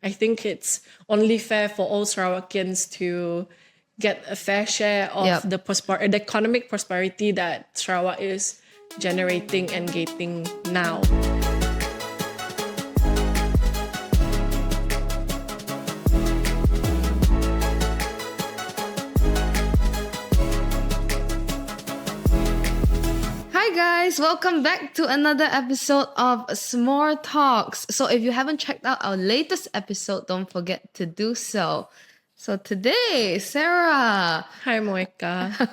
I think it's only fair for all Sarawakians to get a fair share of the economic prosperity that Sarawak is generating and gaining now. Hi guys, welcome back to another episode of S'more Talks. So if you haven't checked out our latest episode, don't forget to do so. So today, Sarah. Hi, Moeka.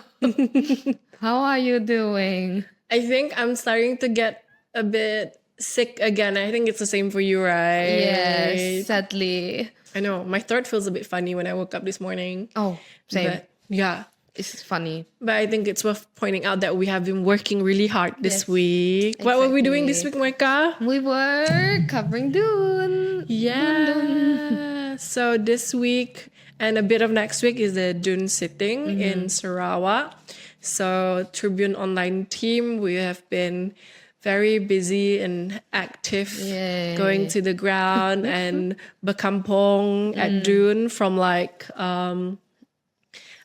How are you doing? I think I'm starting to get a bit sick again. I think it's the same for you, right? Yes, sadly. I know. My throat feels a bit funny when I woke up this morning. Oh, same. But, yeah. It's funny. But I think it's worth pointing out that we have been working really hard this week. Exactly. What were we doing this week, Moeka? We were covering Dune. Yeah. So this week and a bit of next week is the Dune sitting in Sarawak. So Tribune Online team, we have been very busy and active, going to the ground and berkampung at Dune from like...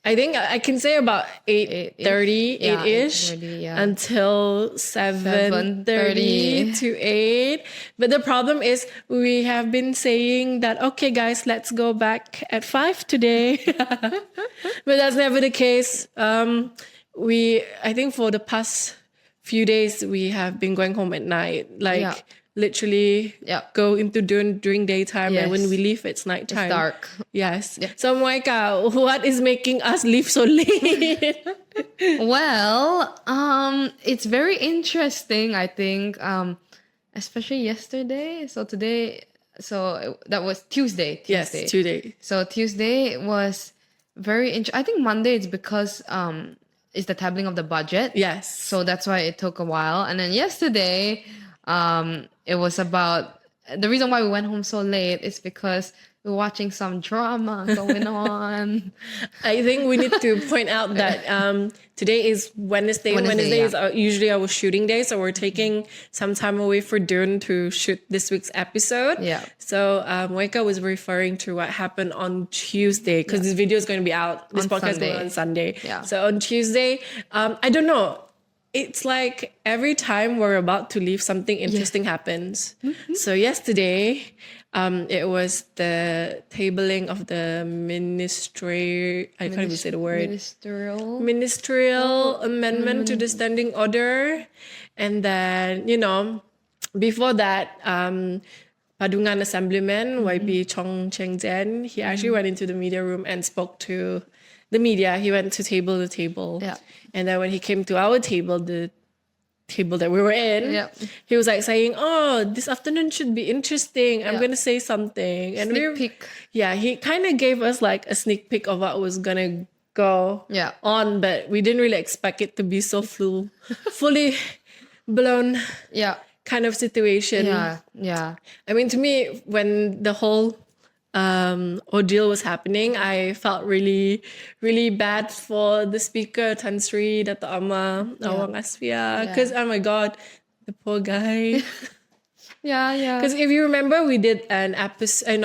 I think I can say about 8:30-ish until 7:30 to 8. But the problem is we have been saying that, okay, guys, let's go back at 5 today. But that's never the case. I think for the past few days, we have been going home at night. Literally go into during daytime, and when we leave, it's nighttime. It's dark. Yes. Yeah. So, Moeka, what is making us leave so late? Well, it's very interesting, I think, especially yesterday. So that was Tuesday. Yes, Tuesday. So Tuesday was very interesting. I think Monday it's because it's the tabling of the budget. Yes. So that's why it took a while. And then yesterday... it was about the reason why we went home so late is because we're watching some drama going on. I think we need to point out that today is Wednesday. Wednesday is usually our shooting day, so we're taking some time away for Dune to shoot this week's episode. Yeah. So Moeka was referring to what happened on Tuesday because this video is going to be out. This podcast is going on Sunday. Yeah. So on Tuesday, I don't know. It's like every time we're about to leave, something interesting happens. So yesterday, it was the tabling of the ministerial amendment to the standing order. And then, before that, Padungan Assemblyman, YP Chong Cheng Zen, he actually went into the media room and spoke to the media. He went to the table. Yeah. And then when he came to our table, the table that we were in, he was like saying, oh, this afternoon should be interesting. I'm going to say something. And sneak peek. Yeah, he kind of gave us like a sneak peek of what was going to go on, but we didn't really expect it to be so fully blown kind of situation. Yeah. I mean, to me, when the whole ordeal was happening, I felt really, really bad for the speaker, Tan Sri, Dato' Amma, Awang Asfia, because oh my God, the poor guy. Yeah. Because if you remember, we did an episode,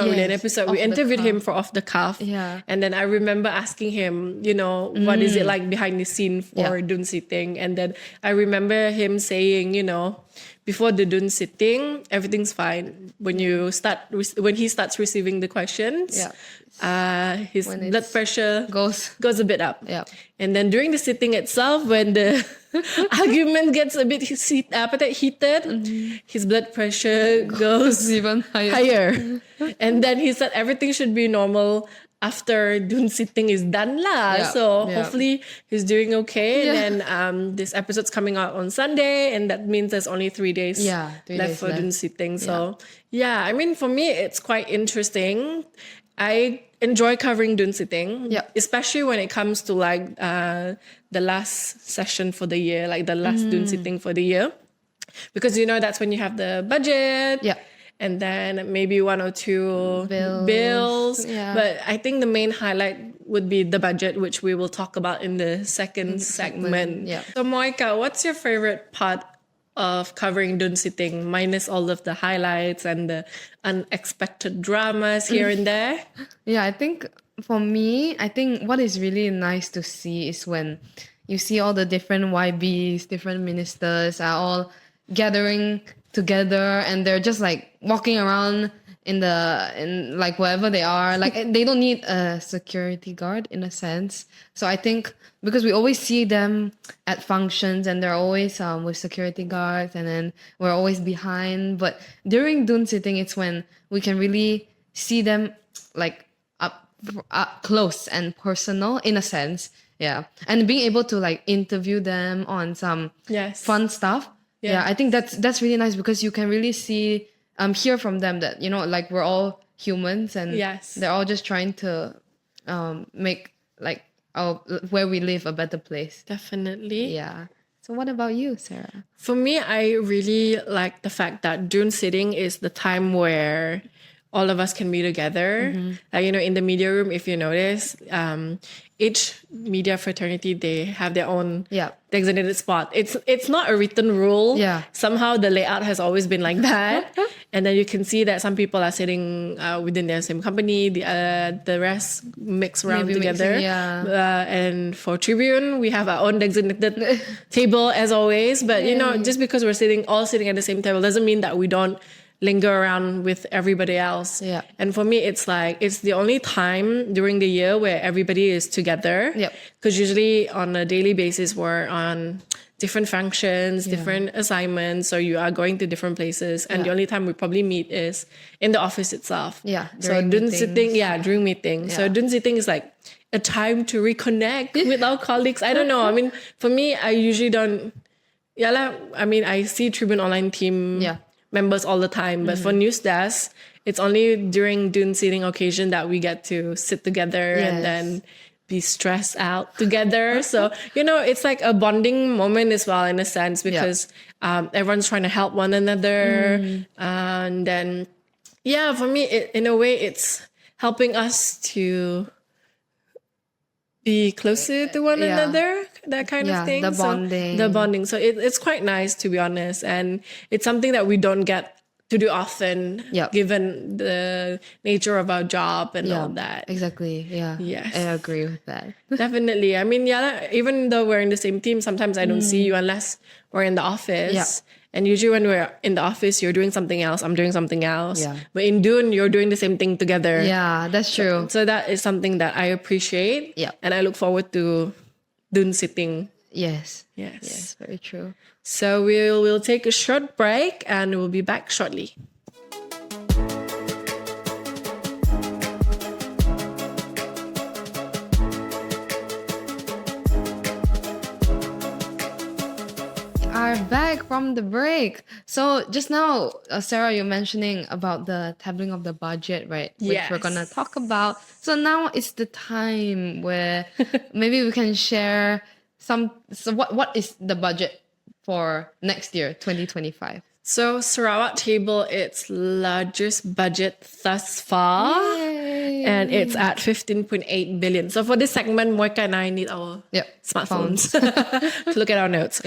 we interviewed him for Off the Cuff. Yeah. And then I remember asking him, what is it like behind the scene for Dune sitting? And then I remember him saying, before the Dune sitting, everything's fine. When he starts receiving the questions, his blood pressure goes a bit up. Yeah. And then during the sitting itself, when the argument gets a bit heated, his blood pressure goes even higher. And then he said everything should be normal after Dune sitting is done hopefully he's doing okay. And then this episode's coming out on Sunday, and that means there's only 3 days left for Dune sitting. So I mean, for me, it's quite interesting. I enjoy covering Dune sitting, especially when it comes to like the last session for the year, like the last Dune sitting for the year, because that's when you have the budget. And then maybe one or two bills. Yeah. But I think the main highlight would be the budget, which we will talk about in the second segment. Yeah. So Moeka, what's your favorite part of covering Dun Sitting, minus all of the highlights and the unexpected dramas here and there. Yeah, I think for me, I think what is really nice to see is when you see all the different YBs, different ministers are all gathering together and they're just like walking around in like wherever they are. Like they don't need a security guard in a sense. So I think because we always see them at functions and they're always with security guards and then we're always behind. But during Dun Sitting, it's when we can really see them like up close and personal in a sense. Yeah. And being able to like interview them on some fun stuff. Yeah, I think that's really nice because you can really see hear from them that, you know, like we're all humans and they're all just trying to make like where we live a better place. Definitely. Yeah. So what about you, Sarah? For me, I really like the fact that Dun Sitting is the time where all of us can be together. Like, you know, in the media room, if you notice, each media fraternity, they have their own designated spot. It's not a written rule. Yeah. Somehow the layout has always been like that. And then you can see that some people are sitting within their same company. The rest mix around together. And for Tribune, we have our own designated table as always. But, you know, just because we're all sitting at the same table doesn't mean that we don't linger around with everybody else. Yeah. And for me, it's like, it's the only time during the year where everybody is together. Because usually on a daily basis, we're on different functions, different assignments, or you are going to different places. And the only time we probably meet is in the office itself. Yeah. So Dun Sitting, during meetings. So Dun Sitting is like a time to reconnect with our colleagues. I don't know. I mean, for me, I usually don't, I see Tribune Online team members all the time, but for news desk, it's only during Dun Sitting occasion that we get to sit together and then be stressed out together. So, you know, it's like a bonding moment as well in a sense because everyone's trying to help one another. And then, for me, in a way, it's helping us to be closer to one another, that kind of thing. The bonding. The bonding. So it's quite nice, to be honest. And it's something that we don't get to do often, given the nature of our job and all that. Exactly. Yeah. Yes. I agree with that. Definitely. I mean, even though we're in the same team, sometimes I don't see you unless we're in the office. Yeah. And usually when we're in the office, you're doing something else, I'm doing something else. Yeah. But in Dun, you're doing the same thing together. Yeah, that's true. So that is something that I appreciate. Yeah. And I look forward to Dun Sitting. Yes. Yes. Yes, very true. So we'll take a short break and we'll be back shortly. Are back from the break. So just now, Sarah, you're mentioning about the tabling of the budget, right? Which we're gonna talk about. So now it's the time where maybe we can share some. So what is the budget for next year, 2025? So Sarawak tabled its largest budget thus far. Yay. And it's at 15.8 billion. So for this segment, Moeka and I need our smartphones to look at our notes.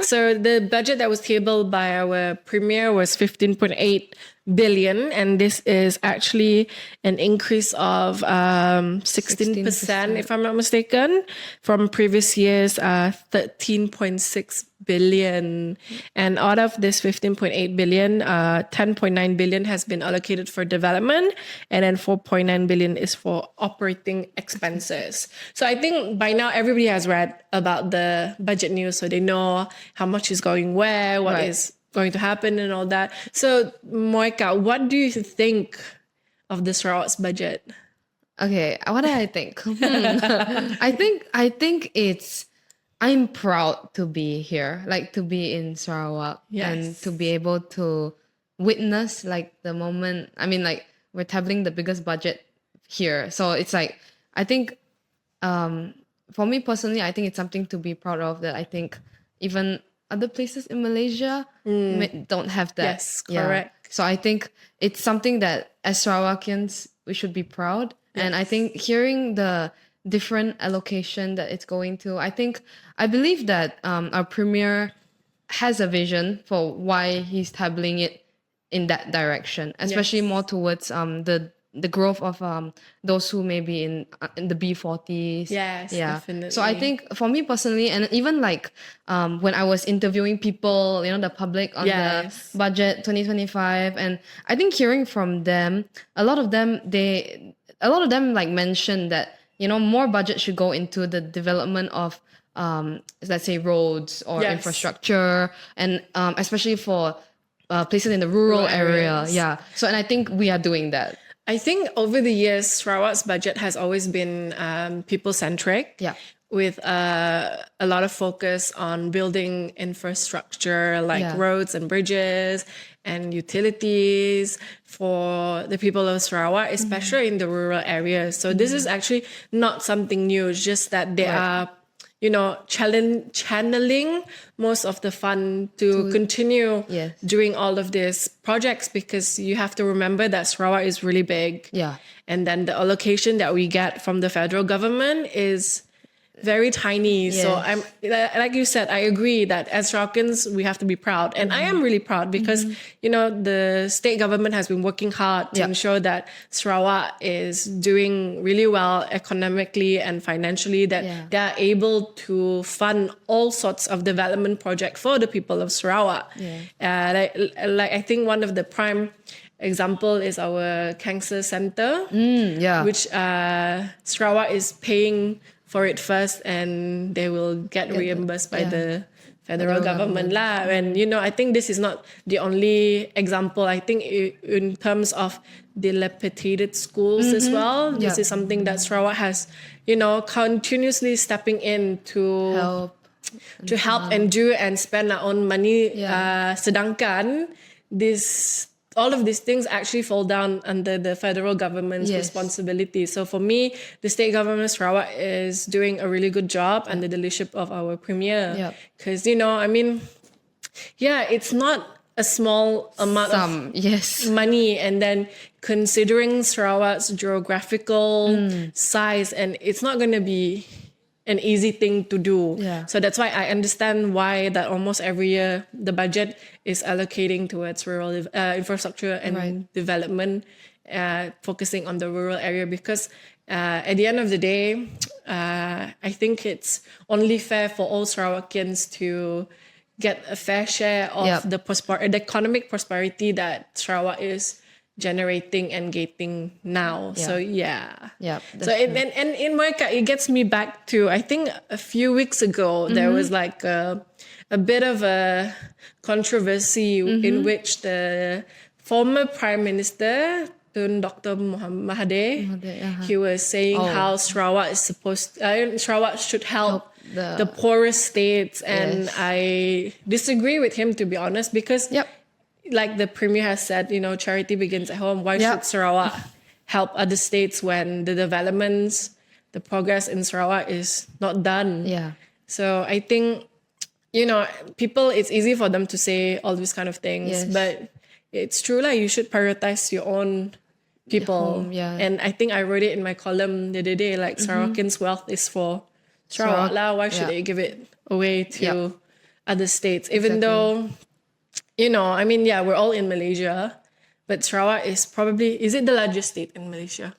So the budget that was tabled by our premier was 15.8 billion. And this is actually an increase of 16%, if I'm not mistaken, from previous year's 13.6 billion. And out of this 15.8 billion, 10.9 billion has been allocated for development, and then 4.9 billion is for operating expenses. So I think by now everybody has read about the budget news, so they know how much is going where, what is going to happen and all that. So Moeka, what do you think of the Sarawak's budget? Okay, what do I think? I think it's, I'm proud to be here, like to be in Sarawak and to be able to witness like the moment. I mean, like we're tabling the biggest budget here. So it's like, I think for me personally, I think it's something to be proud of, that I think even other places in Malaysia don't have that. Yes, correct. So I think it's something that as Sarawakians, we should be proud. And I think hearing the different allocation that it's going to, I believe that our premier has a vision for why he's tabling it in that direction, especially more towards the growth of those who may be in the B40s. Yes, definitely. So I think for me personally, and even like when I was interviewing people, the public on the budget 2025, and I think hearing from them, a lot of them like mentioned that more budget should go into the development of let's say roads or infrastructure, and especially for places in the rural area. Yeah. So, and I think we are doing that. I think over the years, Sarawak's budget has always been people-centric. Yeah. With a lot of focus on building infrastructure like roads and bridges and utilities for the people of Sarawak, especially in the rural areas. So this is actually not something new. It's just that they are channeling most of the fund to continue doing all of these projects, because you have to remember that Sarawak is really big. Yeah. And then the allocation that we get from the federal government is very tiny. So I'm like you said, I agree that as Sarawakians we have to be proud, and I am really proud because the state government has been working hard to ensure that Sarawak is doing really well economically and financially, that they are able to fund all sorts of development projects for the people of Sarawak. Like I think one of the prime example is our cancer center, which Sarawak is paying for it first, and they will get reimbursed by the federal government lah. And I think this is not the only example. I think in terms of dilapidated schools as well, this is something that Sarawak has continuously stepping in to help and do and spend our own money. Sedangkan all of these things actually fall down under the federal government's responsibility. So for me, the state government of Sarawak is doing a really good job under the leadership of our premier. Because, it's not a small amount of money. And then considering Sarawak's geographical size, and it's not going to be an easy thing to do. So that's why I understand why that almost every year the budget is allocating towards rural infrastructure and development, focusing on the rural area, because at the end of the day, I think it's only fair for all Sarawakians to get a fair share of the economic prosperity that Sarawak is generating and getting now. So so and in Moeka, it gets me back to, I think a few weeks ago there was like a bit of a controversy in which the former Prime Minister Dr. Mahathir, he was saying how Sarawak is Sarawak should help the poorest states, and I disagree with him, to be honest, because like the Premier has said, charity begins at home. Why should Sarawak help other states when the developments, the progress in Sarawak is not done? So I think, people, it's easy for them to say all these kind of things, but it's true, like you should prioritize your own people. And I think I wrote it in my column the other day, like Sarawakians' wealth is for Sarawak lah. Why should they give it away to other states? Even though, we're all in Malaysia, but Sarawak is it the largest state in Malaysia?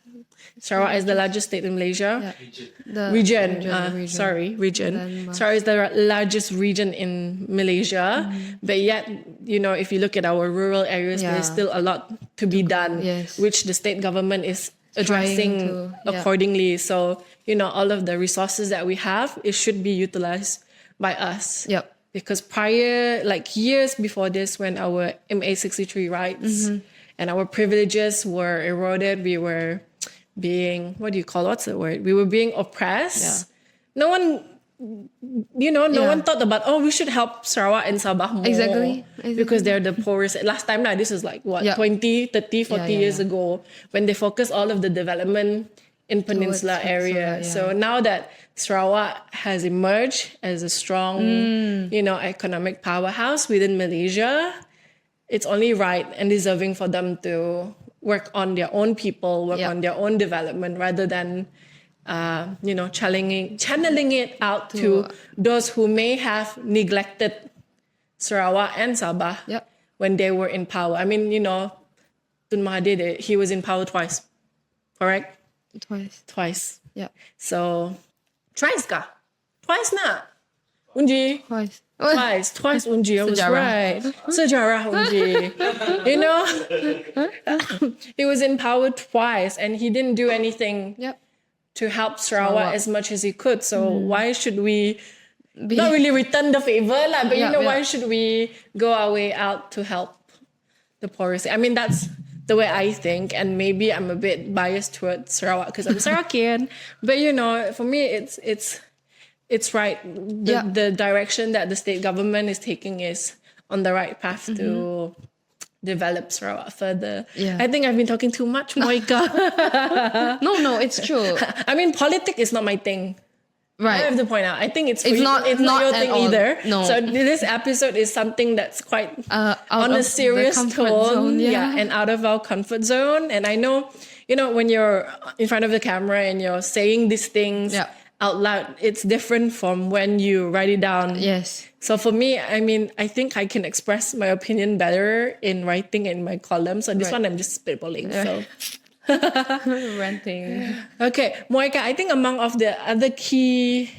Sarawak is the largest state in Malaysia. Region. Sarawak is the largest region in Malaysia. But yet, if you look at our rural areas, there's still a lot to be done, which the state government is addressing accordingly. So, all of the resources that we have, it should be utilized by us. Because prior, like years before this, when our MA63 rights and our privileges were eroded, we were being, we were being oppressed. No one, no one thought about, we should help Sarawak and Sabah more. Exactly. Because they're the poorest. Last time, this is like 20, 30, 40 years ago, when they focused all of the development in Peninsula area. So now that Sarawak has emerged as a strong, economic powerhouse within Malaysia, it's only right and deserving for them to work on their own people, work on their own development, rather than, channeling it out to those who may have neglected Sarawak and Sabah when they were in power. I mean, Tun Mahathir, he was in power twice, correct? Twice. Yeah. So, twice ka? Twice na? Unji? Twice unji. I was right. Sejarah unji. He was in power twice and he didn't do anything to help Sarawak as much as he could. So why should we not really return the favor lah, but why should we go our way out to help the poorest? I mean, that's the way I think, and maybe I'm a bit biased towards Sarawak because I'm Sarawakian. But for me, it's right. The direction that the state government is taking is on the right path to develop Sarawak further. I think I've been talking too much, Moeka. No, it's true. I mean, politics is not my thing. Right. I have to point out. I think it's not your thing either. No. So this episode is something that's quite on a serious zone, tone. And out of our comfort zone. And I know, when you're in front of the camera and you're saying these things out loud, it's different from when you write it down. Yes. So for me, I mean, I think I can express my opinion better in writing in my column. So this one I'm just spitballing. So ranting. Okay, Moeka, I think among of the other key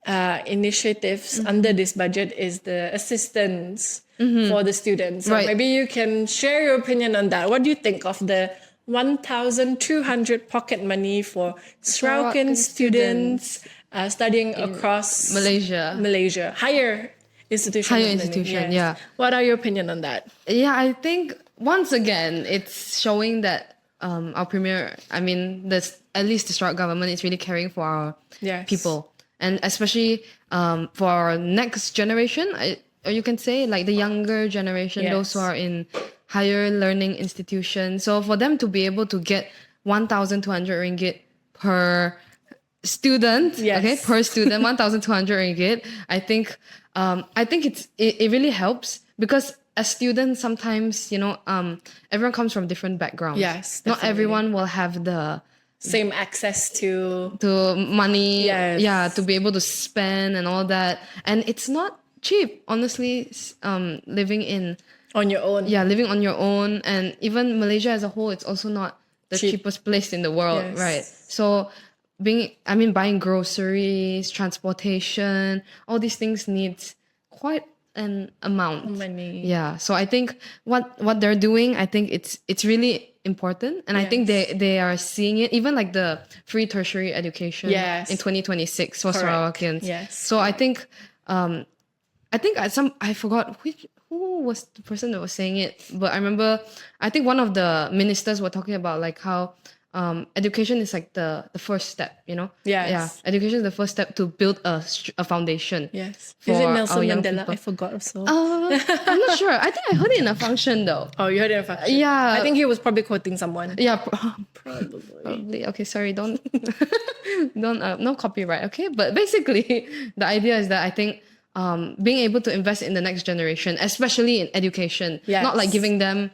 initiatives under this budget is the assistance for the students. So maybe you can share your opinion on that. What do you think of the 1,200 pocket money for Sarawakian students studying across Malaysia? Higher institution. Yeah. What are your opinion on that? Yeah, I think once again, it's showing that our premier, at least the Sarawak government is really caring for our people. And especially for our next generation, or you can say like the younger generation, those who are in higher learning institutions. So for them to be able to get 1,200 ringgit per student, per student, 1,200 ringgit, I think it really helps because as students, sometimes, everyone comes from different backgrounds. Yes, definitely. Not everyone will have the same access to money. Yes. To be able to spend and all that. And it's not cheap, honestly, living on your own. Yeah, living on your own. And even Malaysia as a whole, it's also not the cheapest place in the world, right? So buying groceries, transportation, all these things needs quite an amount. Money. Yeah. So I think what they're doing, I think it's really important. And I think they are seeing it, even like the free tertiary education in 2026 for Sarawakians. Yes. So I think I forgot who was the person that was saying it, but I remember I think one of the ministers were talking about like how education is like the first step, education is the first step to build a foundation. Is it Nelson Mandela? I forgot also. I'm not sure. I think I heard it in a function though. Oh, you heard it in a function? Yeah, I think he was probably quoting someone. Yeah, probably. Okay, sorry, don't no copyright. Okay, but basically the idea is that I think being able to invest in the next generation, especially in education, not like giving them,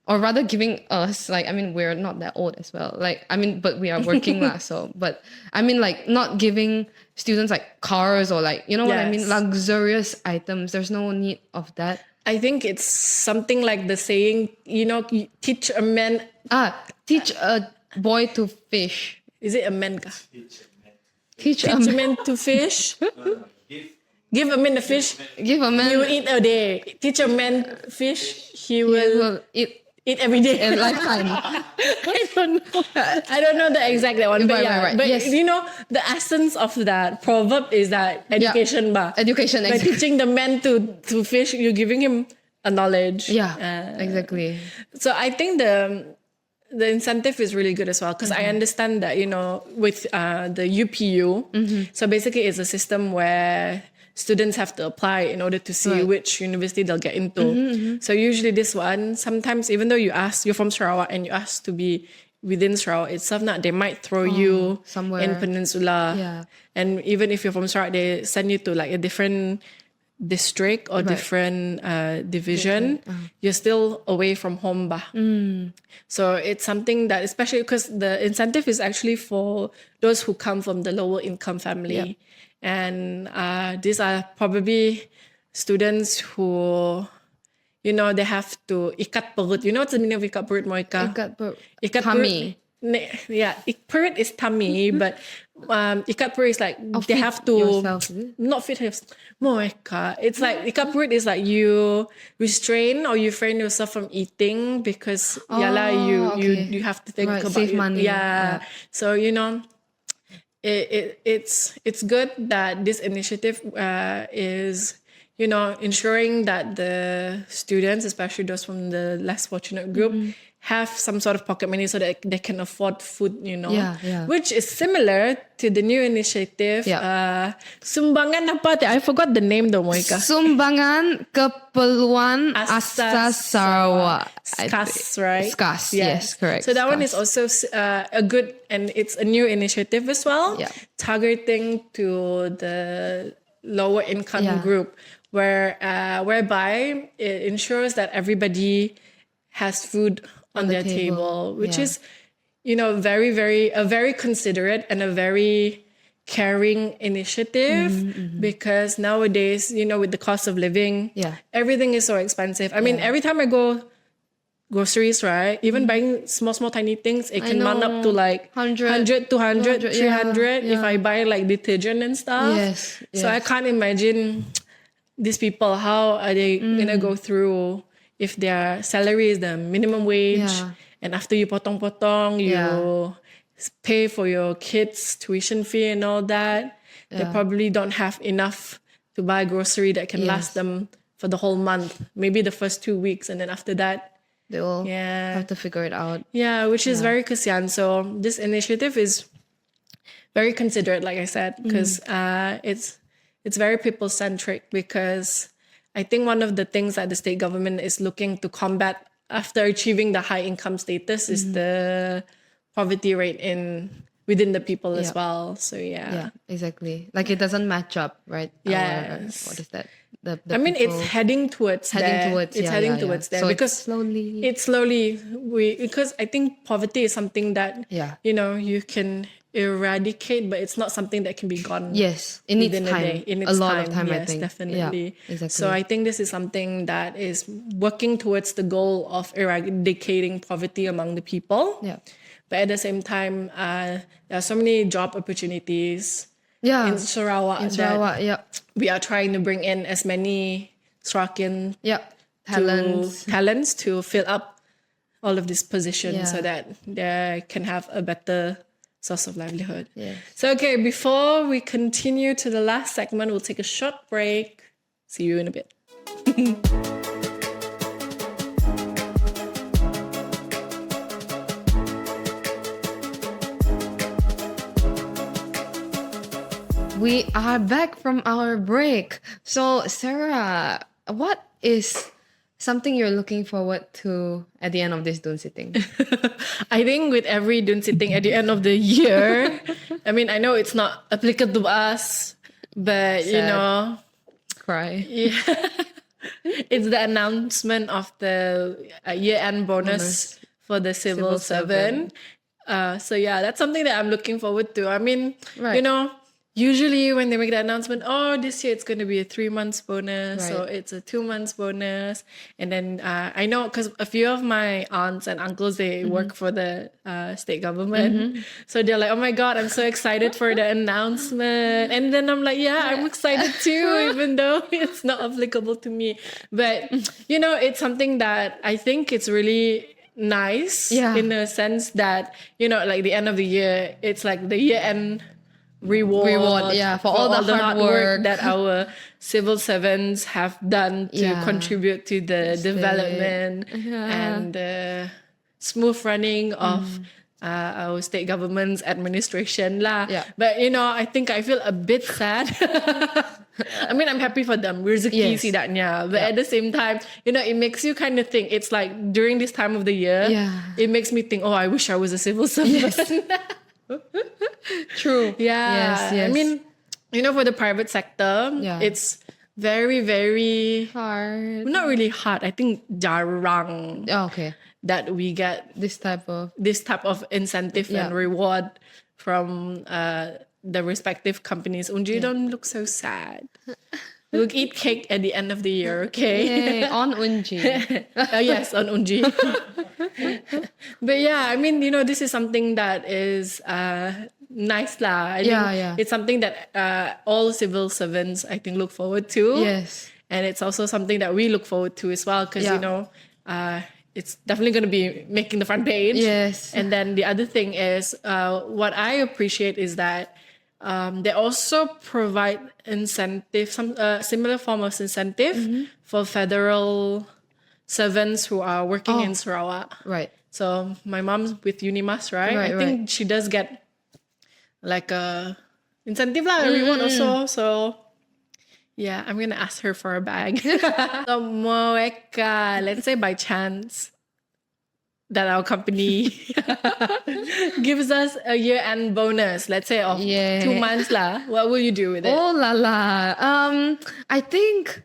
or rather giving us, like, we're not that old as well. Like, but we are working lah. So, but like not giving students like cars or like, what I mean, luxurious items. There's no need of that. I think it's something like the saying, teach a man. Teach a boy to fish. Is it a man ka? Teach a man to fish. Give a man a fish. Give a man. He will eat a day. Teach a man fish. He will eat every day. In lifetime. I don't know the exact one, but right. But yes. The essence of that proverb is that education ba. Education. By teaching the man to fish, you're giving him a knowledge. Yeah, exactly. So I think the incentive is really good as well because I understand that with the UPU, so basically it's a system where students have to apply in order to see which university they'll get into. So usually this one, sometimes even though you're from Sarawak and you ask to be within Sarawak itself, they might throw you somewhere in Peninsula. Yeah. And even if you're from Sarawak, they send you to like a different district or different division. You're still away from home ba. So it's something that, especially because the incentive is actually for those who come from the lower income family. And these are probably students who, you know, they have to ikat perut. You know what's the meaning of ikat perut, Moeka? Ikat tummy. Perut, yeah, perut is tummy, but ikat perut is like they feed have to yourself, is it? not feed yourself. Moeka, it's like ikat perut is like you restrain or you refrain yourself from eating because you have to think about save money. Yeah. So you know, it's good that this initiative is, you know, ensuring that the students, especially those from the less fortunate group, have some sort of pocket money so that they can afford food, you know. Which is similar to the new initiative. Sumbangan apa? I forgot the name though, Moeka. Sumbangan Keperluan Asas Sarawak. SCAS, right? SCAS, yes, correct. So that SCAS. one is also a good, and it's a new initiative as well, targeting to the lower income group, whereby it ensures that everybody has food on their table, which is, you know, a very considerate and a very caring initiative, because nowadays, you know, with the cost of living, everything is so expensive. I mean, every time I go groceries, right, even buying small tiny things, it can run up to like 100, 200, 300 if I buy like detergent and stuff. So I can't imagine these people, how are they gonna go through if their salary is the minimum wage, and after you potong, you pay for your kids' tuition fee and all that. They probably don't have enough to buy grocery that can last them for the whole month, maybe the first 2 weeks, and then after that they will have to figure it out. Which is very kasian. So this initiative is very considerate, like I said, because it's very people-centric, because I think one of the things that the state government is looking to combat after achieving the high income status is the poverty rate within the people as well. So exactly. Like it doesn't match up, right? Yes. What is that? I mean, it's heading towards there. It's heading towards there, so because it's slowly because I think poverty is something that you know, you can eradicate, but it's not something that can be gone. Yes, it needs time. A lot of time, yes, I think. Definitely. Yeah, exactly. So I think this is something that is working towards the goal of eradicating poverty among the people. But at the same time, there are so many job opportunities in Sarawak that we are trying to bring in as many Sarawakian talents to fill up all of these positions so that they can have a better source of livelihood. So, okay, before we continue to the last segment, we'll take a short break. See you in a bit. We are back from our break. So, Sarah, what is something you're looking forward to at the end of this Dun Sitting? I think with every Dun Sitting at the end of the year, I mean, I know it's not applicable to us, but Sad. You know, Cry. It's the announcement of the year-end bonus for the civil servant. So yeah, that's something that I'm looking forward to. I mean, you know, usually when they make the announcement, this year it's going to be a 3 months bonus, or it's a 2 months bonus. And then I know, because a few of my aunts and uncles, they work for the state government. So they're like, oh my God, I'm so excited for the announcement. And then I'm like, I'm excited too, even though it's not applicable to me. But, you know, it's something that I think it's really nice in a sense that, you know, like the end of the year, it's like the year-end reward for all the hard work that our civil servants have done to contribute to the development and the smooth running of our state government's administration lah. But you know, I think I feel a bit sad. I mean, I'm happy for them, rezeki sidaknya, but at the same time, you know, it makes you kind of think. It's like during this time of the year, it makes me think, I wish I was a civil servant. True. Yes. I mean, you know, for the private sector, it's very, very hard. Not really hard. I think jarang. That we get this type of incentive and reward from the respective companies. Unji, don't look so sad. We'll eat cake at the end of the year, okay? Yay, on Unji. Yes, on Unji. But yeah, I mean, this is something that is nice lah. I think it's something that all civil servants, I think, look forward to. Yes. And it's also something that we look forward to as well because, it's definitely going to be making the front page. Yes. And then the other thing is, what I appreciate is that they also provide incentive, some similar form of incentive for federal servants who are working in Sarawak. Right. So my mom's with Unimas, right? I think she does get like a incentive lah, reward also. So yeah, I'm gonna ask her for a bag. So Moeka, let's say by chance that our company gives us a year-end bonus, let's say of 2 months lah. What will you do with it? Oh la la. I think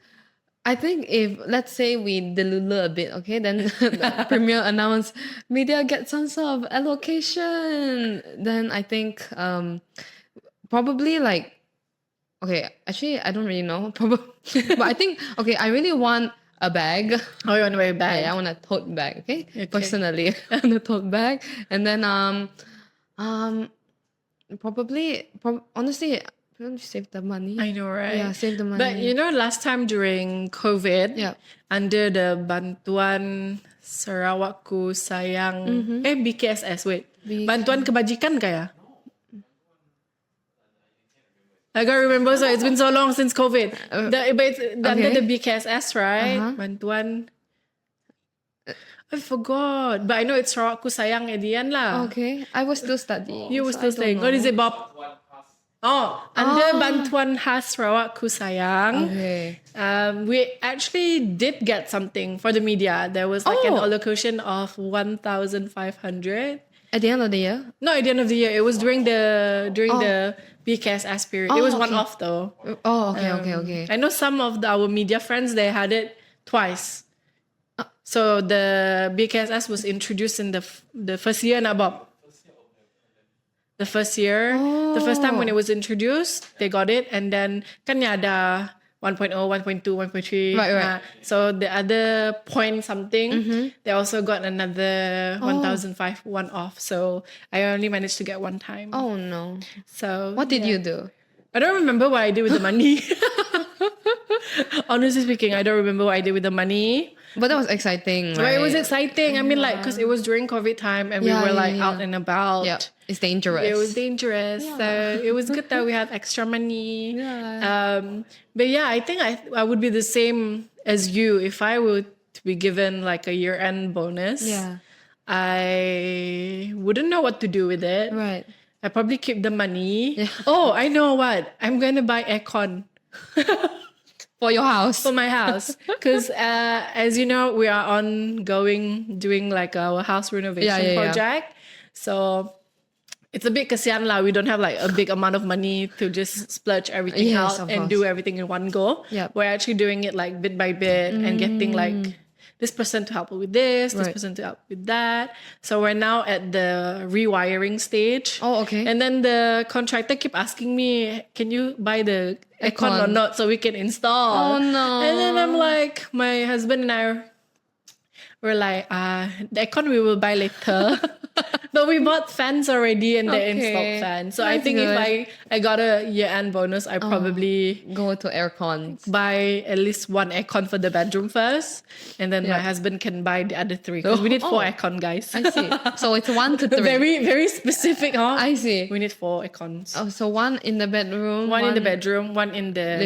if let's say we delulu a bit, okay, then the premier announce media get some sort of allocation. Then I think probably like, okay, actually I don't really know, probably, but I think I really want a bag. Oh, you want to wear a bag? Yeah, I want a tote bag. Okay. Personally, I want a tote bag, and then honestly, save the money. I know, right? Yeah, save the money. But last time during COVID, under the Bantuan Sarawakku Sayang, BKSS, wait. Bantuan Kebajikan kaya? I can't remember, so it's been so long since COVID. But it's under the BKSS, right? Bantuan. I forgot. But I know it's Sarawakku Sayang at the end lah. Okay. I was still studying. You were still studying. What is it, Bob? Under Bantuan Khas Sarawakku Sayang. Okay. We actually did get something for the media. There was like an allocation of 1,500. At the end of the year? No, at the end of the year. It was during the BKSS period. It was one off though. Oh, okay. I know some of our media friends, they had it twice. So the BKSS was introduced in the first year, na Bob? The first year. The first time when it was introduced, they got it. And then kan ada 1.0, 1.2, 1.3. Right. So the other point something, they also got another 1,005 one off. So I only managed to get one time. Oh no. So what did you do? I don't remember what I did with the money. Honestly speaking, I don't remember what I did with the money. But that was exciting, right? But it was exciting. I mean, like, because it was during COVID time and we were like out and about. Yeah, it's dangerous. It was dangerous. Yeah. So it was good that we had extra money. Yeah. But yeah, I think I would be the same as you if I were to be given like a year-end bonus. Yeah. I wouldn't know what to do with it. Right. I probably keep the money. Yeah. Oh, I know what. I'm going to buy aircon. For your house. For my house. Because as you know, we are doing like our house renovation project. So it's a bit kasian lah. We don't have like a big amount of money to just splurge everything out and do everything in one go. Yep. We're actually doing it like bit by bit and getting like this person to help with this person to help with that. So we're now at the rewiring stage. Oh, okay. And then the contractor keep asking me, can you buy the aircon or not so we can install? Oh no. And then I'm like, my husband and I were like, the aircon we will buy later. But we bought fans already and they installed fans. So I think if I got a year-end bonus, I probably go to aircon. Buy at least one aircon for the bedroom first. And then my husband can buy the other 3. Because we need 4 aircon, guys. I see. So it's 1 to 3. Very, very specific, huh? I see. We need 4 aircons. Oh, so 1 in the bedroom. 1 in the bedroom, 1 in the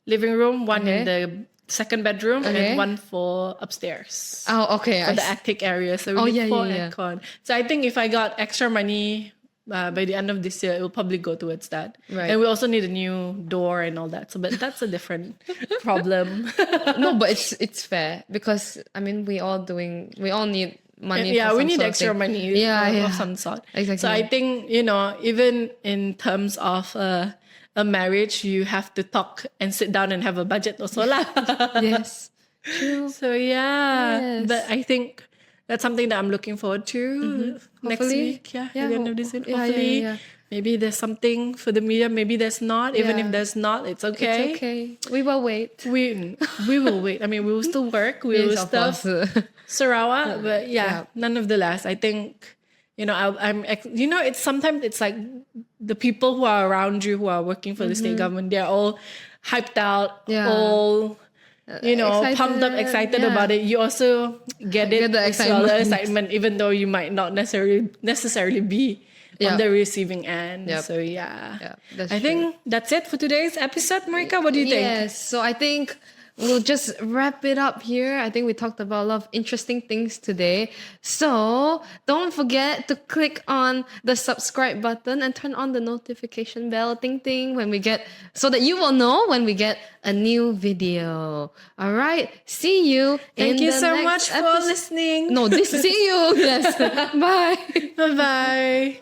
living room. 1 in the second bedroom and 1 for upstairs. Oh, okay. For the attic area. So we need 4 aircon. So I think if I got extra money by the end of this year, it will probably go towards that. Right. And we also need a new door and all that. So, but that's a different problem. No, but it's fair because I mean we all need money. Yeah, we need extra money. Of some sort. Exactly. So I think even in terms of a marriage, you have to talk and sit down and have a budget also lah. Yes. True. So yeah, but I think that's something that I'm looking forward to next Hopefully. week. At the end of this week. Yeah, Hopefully, maybe there's something for the media. Maybe there's not. Even if there's not, it's okay. It's okay. We will wait. We will wait. I mean, we will still work. We will Yes, of still course. Sarawak, but none of the less. I think, it's sometimes it's like the people who are around you who are working for the state government, they're all hyped out, all pumped up, excited about it. You also get it the as well, the excitement. excitement, even though you might not necessarily be on the receiving end. So that's I think that's it for today's episode. Moeka, what do you think? Yes, so I think we'll just wrap it up here. I think we talked about a lot of interesting things today. So don't forget to click on the subscribe button and turn on the notification bell, ting ting, so that you will know when we get a new video. All right, see you. Thank you so much for listening. No, see you. Yes, bye. Bye bye.